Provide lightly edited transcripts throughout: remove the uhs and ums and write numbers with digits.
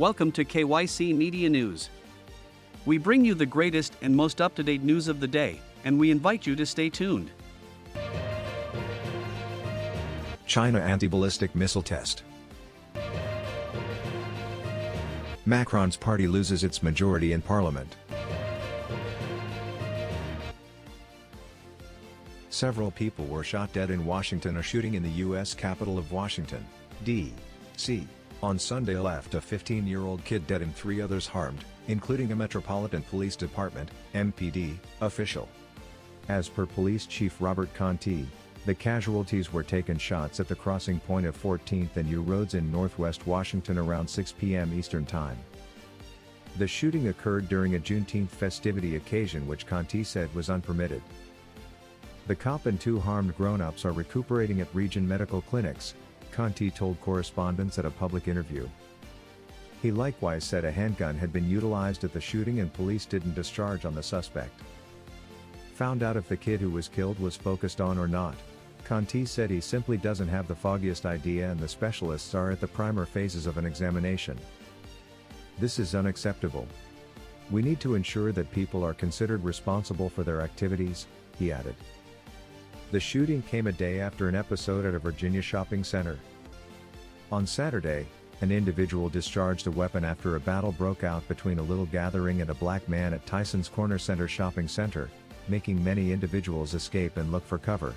Welcome to KYC Media News. We bring you the greatest and most up-to-date news of the day, and we invite you to stay tuned. China anti-ballistic missile test. Macron's party loses its majority in parliament. Several people were shot dead in Washington. A shooting in the U.S. capital of Washington, D.C. on Sunday left a 15-year-old kid dead and 3 others harmed, including a Metropolitan Police Department (MPD) official. As per Police Chief Robert Conti, the casualties were taken shots at the crossing point of 14th and U roads in northwest Washington around 6 p.m. Eastern Time. The shooting occurred during a Juneteenth festivity occasion which Conti said was unpermitted. The cop and 2 harmed grown-ups are recuperating at region medical clinics, Conti told correspondents at a public interview. He likewise said a handgun had been utilized at the shooting and police didn't discharge on the suspect. Found out if the kid who was killed was focused on or not, Conti said he simply doesn't have the foggiest idea and the specialists are at the primer phases of an examination. This is unacceptable. We need to ensure that people are considered responsible for their activities, he added. The shooting came a day after an episode at a Virginia shopping center. On Saturday, an individual discharged a weapon after a battle broke out between a little gathering and a black man at Tyson's Corner Center shopping center, making many individuals escape and look for cover.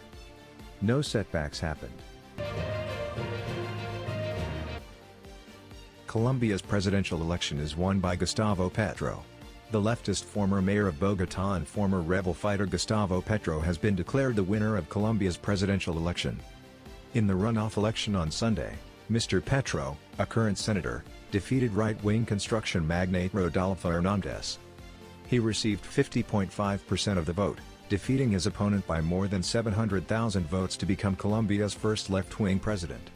No setbacks happened. Colombia's presidential election is won by Gustavo Petro. The leftist former mayor of Bogotá and former rebel fighter Gustavo Petro has been declared the winner of Colombia's presidential election. In the runoff election on Sunday, Mr. Petro, a current senator, defeated right-wing construction magnate Rodolfo Hernández. He received 50.5% of the vote, defeating his opponent by more than 700,000 votes to become Colombia's first left-wing president.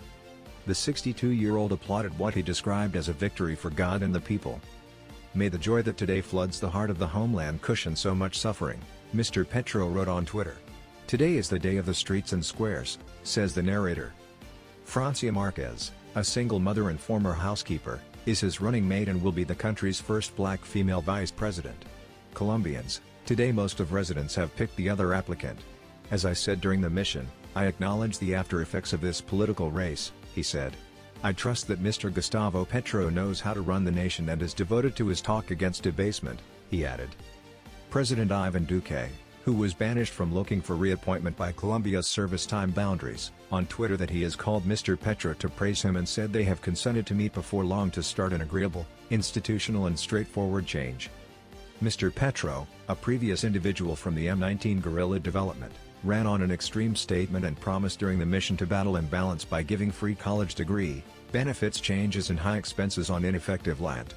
The 62-year-old applauded what he described as a victory for God and the people. "May the joy that today floods the heart of the homeland cushion so much suffering," Mr. Petro wrote on Twitter. "Today is the day of the streets and squares," says the narrator. Francia Marquez, a single mother and former housekeeper, is his running mate and will be the country's first black female vice president. Colombians, today most of residents have picked the other applicant. "As I said during the mission, I acknowledge the after effects of this political race," he said. "I trust that Mr. Gustavo Petro knows how to run the nation and is devoted to his talk against debasement," he added. President Ivan Duque, who was banished from looking for reappointment by Colombia's service time boundaries, on Twitter that he has called Mr. Petro to praise him and said they have consented to meet before long to start an agreeable, institutional and straightforward change. Mr. Petro, a previous individual from the M19 guerrilla development, ran on an extreme statement and promised during the mission to battle imbalance by giving free college degree, benefits changes and high expenses on ineffective land.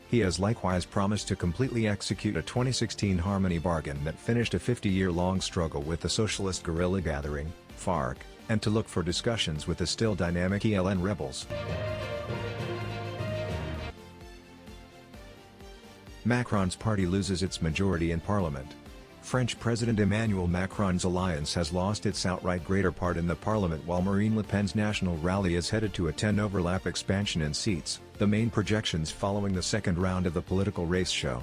He has likewise promised to completely execute a 2016 Harmony bargain that finished a 50-year-long struggle with the socialist guerrilla gathering, FARC, and to look for discussions with the still dynamic ELN rebels. Macron's party loses its majority in parliament. French President Emmanuel Macron's alliance has lost its outright greater part in the parliament while Marine Le Pen's National Rally is headed to a 10-overlap expansion in seats, the main projections following the second round of the political race show.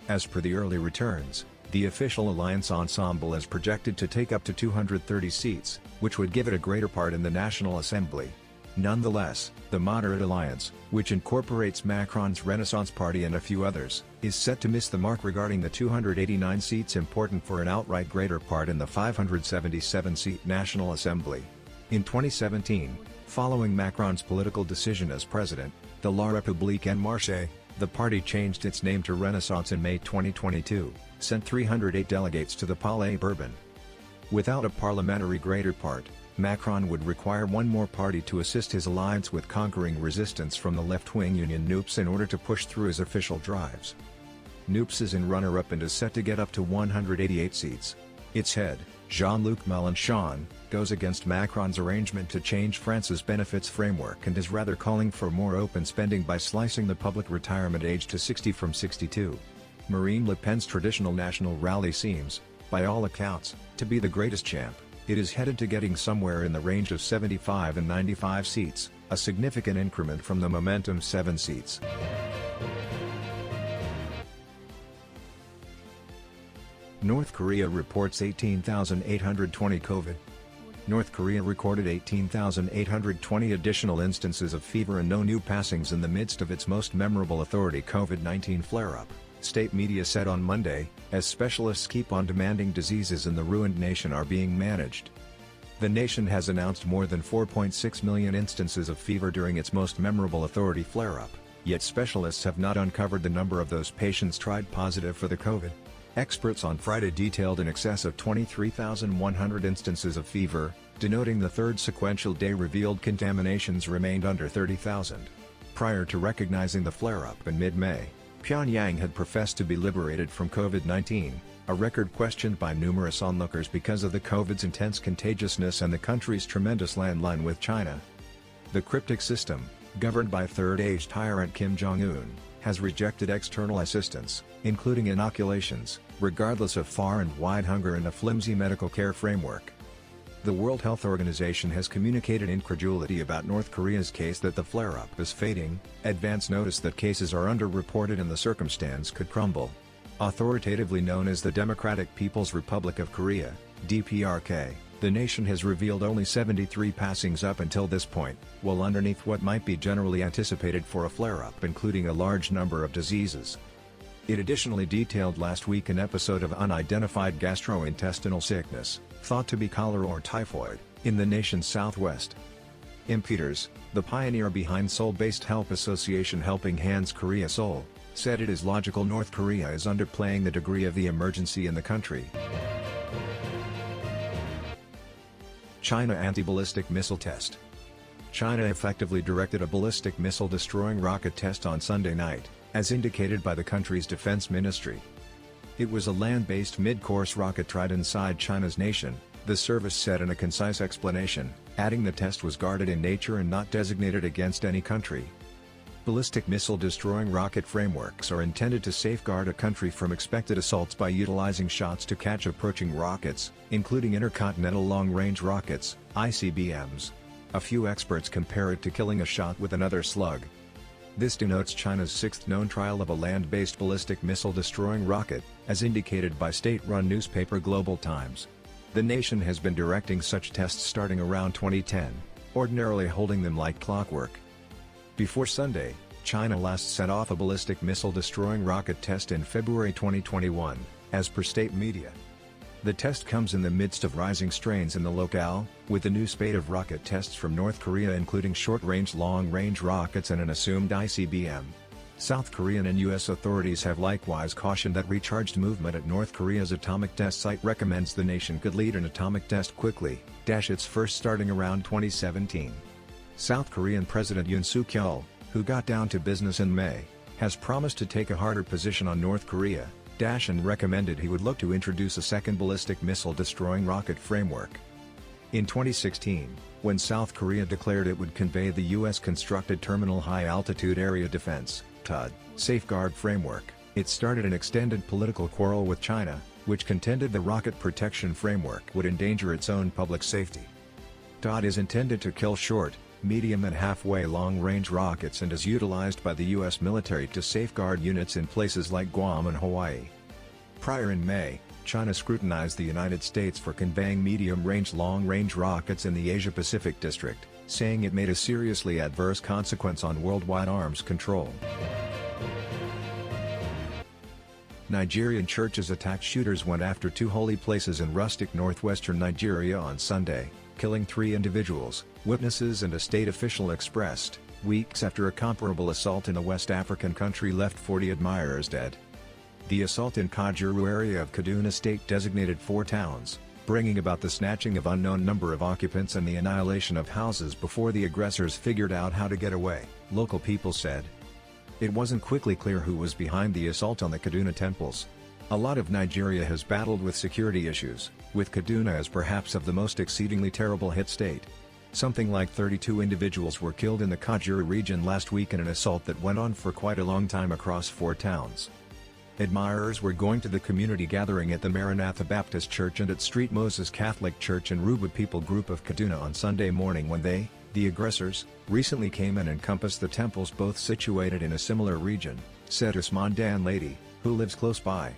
As per the early returns, the official alliance ensemble is projected to take up to 230 seats, which would give it a greater part in the National Assembly. Nonetheless, the moderate alliance, which incorporates Macron's Renaissance Party and a few others, is set to miss the mark regarding the 289 seats important for an outright greater part in the 577-seat National Assembly. In 2017, following Macron's political decision as president, the La République En Marche, the party changed its name to Renaissance in May 2022, sent 308 delegates to the Palais Bourbon. Without a parliamentary greater part, Macron would require one more party to assist his alliance with conquering resistance from the left-wing Union NUPES in order to push through his official drives. NUPES is in runner-up and is set to get up to 188 seats. Its head, Jean-Luc Mélenchon, goes against Macron's arrangement to change France's benefits framework and is rather calling for more open spending by slicing the public retirement age to 60 from 62. Marine Le Pen's traditional national rally seems, by all accounts, to be the greatest champ. It is headed to getting somewhere in the range of 75 and 95 seats. a significant increment from the Momentum's 7 seats. North Korea reports 18,820 COVID. North Korea recorded 18,820 additional instances of fever and no new passings in the midst of its most memorable authority COVID-19 flare-up, state media said on Monday, as specialists keep on demanding diseases in the ruined nation are being managed. The nation has announced more than 4.6 million instances of fever during its most memorable authority flare-up, yet specialists have not uncovered the number of those patients tried positive for the COVID. Experts on Friday detailed in excess of 23,100 instances of fever, denoting the third sequential day revealed contaminations remained under 30,000. Prior to recognizing the flare-up in mid-May, Pyongyang had professed to be liberated from COVID-19, a record questioned by numerous onlookers because of the COVID's intense contagiousness and the country's tremendous landline with China. The cryptic system, governed by third-age tyrant Kim Jong-un, has rejected external assistance, including inoculations, regardless of far and wide hunger and a flimsy medical care framework. The World Health Organization has communicated incredulity about North Korea's case that the flare-up is fading, advance notice that cases are underreported and the circumstance could crumble. Authoritatively known as the Democratic People's Republic of Korea, DPRK, the nation has revealed only 73 passings up until this point, while underneath what might be generally anticipated for a flare-up including a large number of diseases. It additionally detailed last week an episode of unidentified gastrointestinal sickness, thought to be cholera or typhoid, in the nation's southwest. Im Peters, the pioneer behind Seoul-based help association Helping Hands Korea Seoul, said it is logical North Korea is underplaying the degree of the emergency in the country. China anti-ballistic missile test. China effectively directed a ballistic missile-destroying rocket test on Sunday night, as indicated by the country's defense ministry. It was a land-based mid-course rocket tried inside China's nation, the service said in a concise explanation, adding the test was guarded in nature and not designated against any country. Ballistic missile-destroying rocket frameworks are intended to safeguard a country from expected assaults by utilizing shots to catch approaching rockets, including intercontinental long-range rockets, ICBMs. A few experts compare it to killing a shot with another slug. This denotes China's sixth known trial of a land-based ballistic missile-destroying rocket, as indicated by state-run newspaper Global Times. The nation has been directing such tests starting around 2010, ordinarily holding them like clockwork. Before Sunday, China last set off a ballistic missile-destroying rocket test in February 2021, as per state media. The test comes in the midst of rising strains in the locale, with a new spate of rocket tests from North Korea including short-range long-range rockets and an assumed ICBM. South Korean and U.S. authorities have likewise cautioned that recharged movement at North Korea's atomic test site recommends the nation could lead an atomic test quickly, its first starting around 2017. South Korean President Yoon Suk-yeol, who got down to business in May, has promised to take a harder position on North Korea, and recommended he would look to introduce a second ballistic missile-destroying rocket framework. In 2016, when South Korea declared it would convey the U.S.-constructed Terminal High Altitude Area Defense (THAAD) safeguard framework, it started an extended political quarrel with China, which contended the rocket protection framework would endanger its own public safety. THAAD is intended to kill short, medium and halfway long-range rockets and is utilized by the U.S. military to safeguard units in places like Guam and Hawaii. Prior in May, China scrutinized the United States for conveying medium-range long-range rockets in the Asia-Pacific district, saying it made a seriously adverse consequence on worldwide arms control. Nigerian churches attacked shooters went after two holy places in rustic northwestern Nigeria on Sunday, killing 3 individuals, witnesses and a state official expressed, weeks after a comparable assault in a West African country left 40 admirers dead. The assault in Kajuru area of Kaduna State designated 4 towns, bringing about the snatching of unknown number of occupants and the annihilation of houses before the aggressors figured out how to get away, local people said. It wasn't quickly clear who was behind the assault on the Kaduna temples. A lot of Nigeria has battled with security issues, with Kaduna as perhaps of the most exceedingly terrible hit state. Something like 32 individuals were killed in the Kajuru region last week in an assault that went on for quite a long time across 4 towns. Admirers were going to the community gathering at the Maranatha Baptist Church and at Street Moses Catholic Church and Ruba People Group of Kaduna on Sunday morning when they, The aggressors recently came and encompassed the temples both situated in a similar region, said Usman Dan Lady, who lives close by.